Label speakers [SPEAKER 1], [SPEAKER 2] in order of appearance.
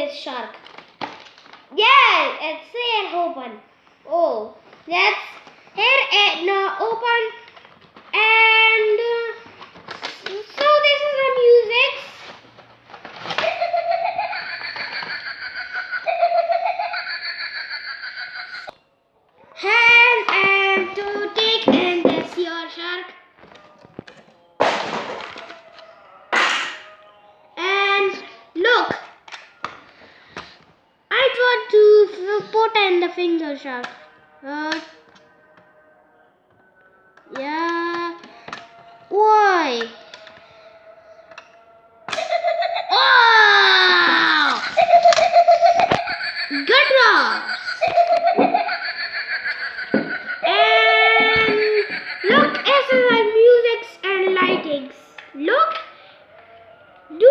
[SPEAKER 1] this shark. Yeah, it's here open. Oh, that's here and open. And so this is the music. And to take, and that's your shark. And look, I want to put in the finger shark. Yeah. Why? Oh! Good one. And look, it's like music and lightings. Look, do